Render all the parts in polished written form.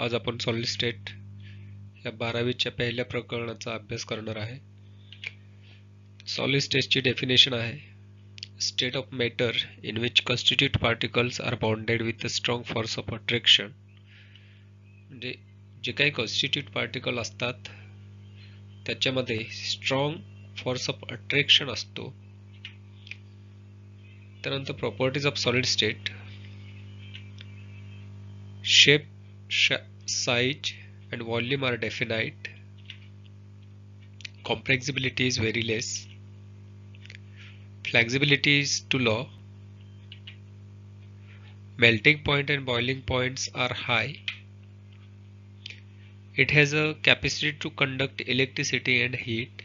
आज आपण solid state या 12वीच्या पहिल्या प्रकरणाचा अभ्यास करणार आहे. सॉलिड स्टेटची डेफिनेशन आहे state of matter in which constitute particles are bounded with a strong force of attraction. म्हणजे जे काही कॉन्स्टिट्यूट पार्टिकल असतात त्याच्यामध्ये स्ट्रॉंग फोर्स ऑफ अट्रॅक्शन असतो. त्यानंतर properties of solid state, shape, size and volume are definite. Compressibility is very less. Flexibility is too low. Melting point and boiling points are high. It has a capacity to conduct electricity and heat.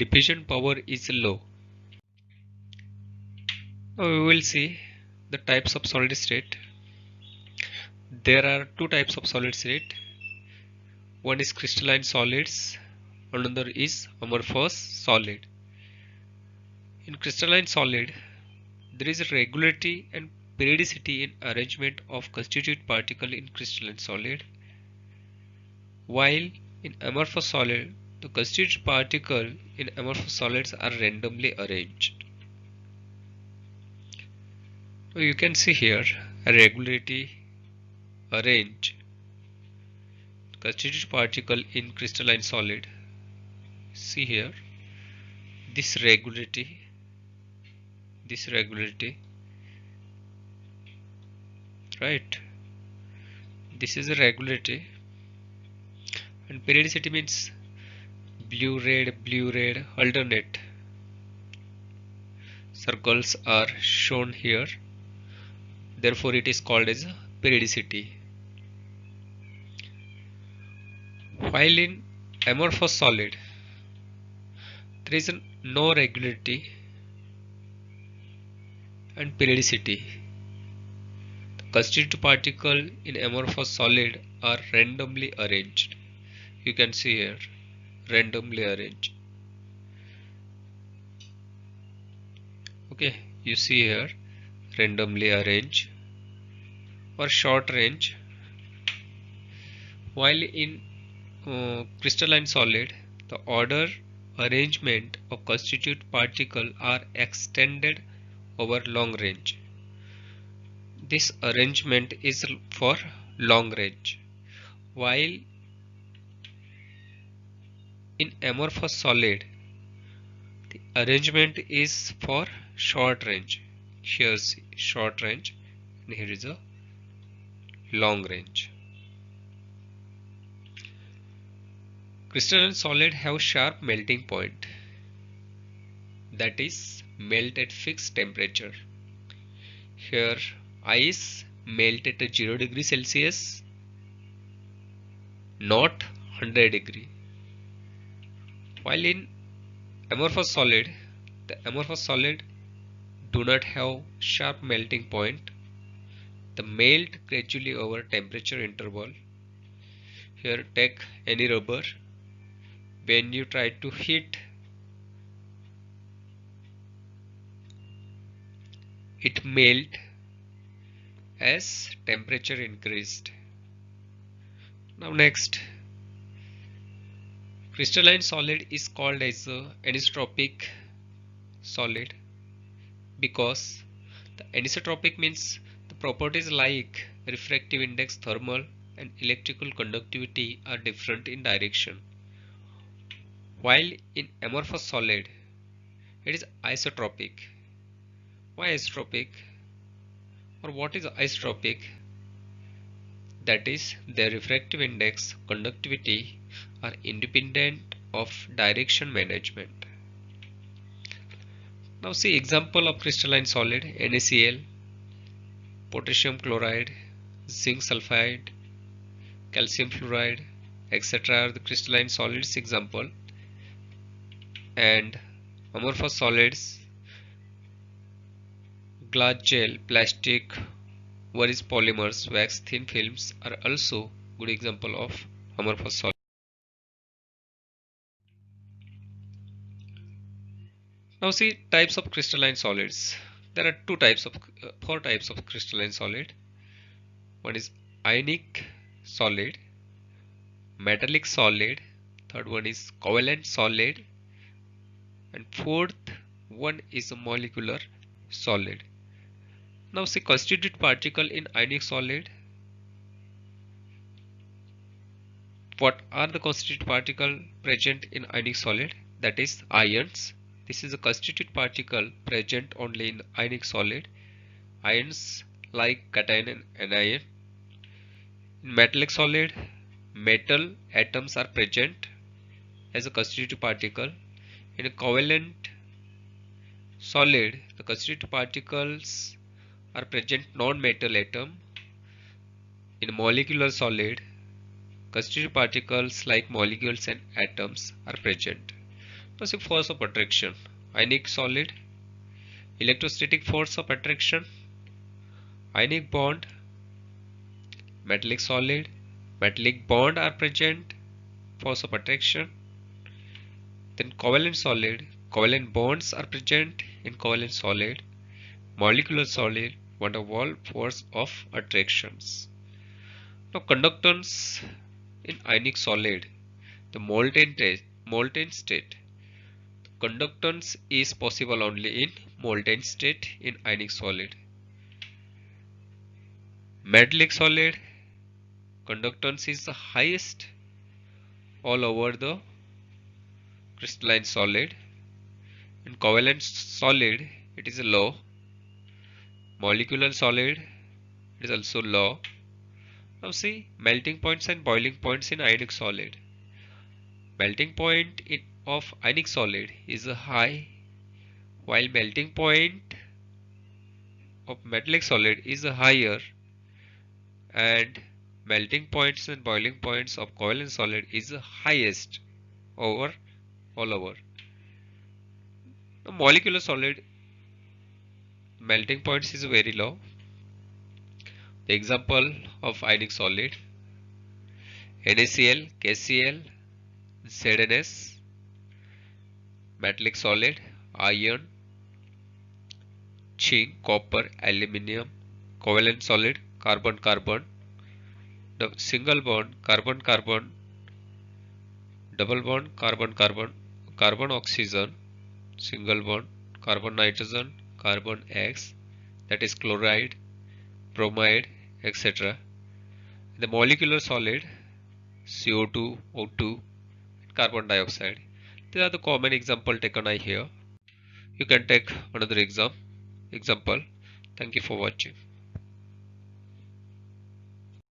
Diffusion power is low. Now we will see the types of solid state. There are two types of solid state. One is crystalline solids, another is amorphous solid. In crystalline solid, there is a regularity and periodicity in arrangement of constituent particle in crystalline solid, while in amorphous solid, the constituent particle in amorphous solids are randomly arranged. So you can see here a regularity arrange constituent particle in crystalline solid. See here this regularity, right? This is a regularity, and periodicity means blue red alternate circles are shown here, therefore it is called as periodicity. While in amorphous solid there is no regularity and periodicity. The constituent particle in amorphous solid are randomly arranged. You can see here randomly arranged. Okay, you see here randomly arranged or short range. While in crystalline solid, the order arrangement of constituent particle are extended over long range. This arrangement is for long range, while in amorphous solid the arrangement is for short range. Here see short range and here is a long range. Crystalline solid have sharp melting point, that is melt at fixed temperature. Here ice melt at 0 degree Celsius, not 100 degree. While in amorphous solid, the amorphous solid do not have sharp melting point. They melt gradually over temperature interval. Here take any rubber. When you try to heat, it melt as temperature increased. Now next, crystalline solid is called as anisotropic solid because the anisotropic means the properties like refractive index, thermal and electrical conductivity are different in direction. While in amorphous solid, it is isotropic. Why isotropic? Or what is isotropic? That is, their refractive index, conductivity are independent of direction management. Now see example of crystalline solid: NaCl, potassium chloride, zinc sulfide, calcium fluoride, etc. are the crystalline solids example. And amorphous solids, glass, gel, plastic, various polymers, wax, thin films are also good example of amorphous solids. Now see types of crystalline solids. There are four types of crystalline solid. One is ionic solid, metallic solid, third one is covalent solid, and fourth one is a molecular solid. Now see constituent particle in ionic solid. What are the constituent particle present in ionic solid? That is ions. This is a constituent particle present only in ionic solid. Ions like cation and anion. In metallic solid, metal atoms are present as a constituent particle. In a covalent solid, the constituent particles are present non-metal atom. In a molecular solid, constituent particles like molecules and atoms are present. Now see force of attraction. Ionic solid, electrostatic force of attraction, ionic bond, metallic solid, metallic bond are present, force of attraction. Then covalent solid, covalent bonds are present in covalent solid, molecular solid, van der Waals force of attractions. Now conductance in ionic solid, the molten state. Conductance is possible only in molten state in ionic solid. Metallic solid, conductance is the highest all over the crystalline solid. In covalent solid, it is low. Molecular solid, it is also low. Now see melting points and boiling points in ionic solid. Melting point of ionic solid is high, while melting point of metallic solid is higher, and melting points and boiling points of covalent solid is highest all over. The molecular solid melting points is very low. The example of ionic solid: NaCl, KCl, ZnS. Metallic solid: iron, zinc, copper, aluminium. Covalent solid: carbon-carbon. The single bond carbon-carbon, double bond carbon-carbon, carbon-oxygen, single bond carbon-nitrogen, carbon X, that is chloride, bromide, etc. The molecular solid: CO2, O2, carbon dioxide. These are the common example taken here. You can take another example. Thank you for watching.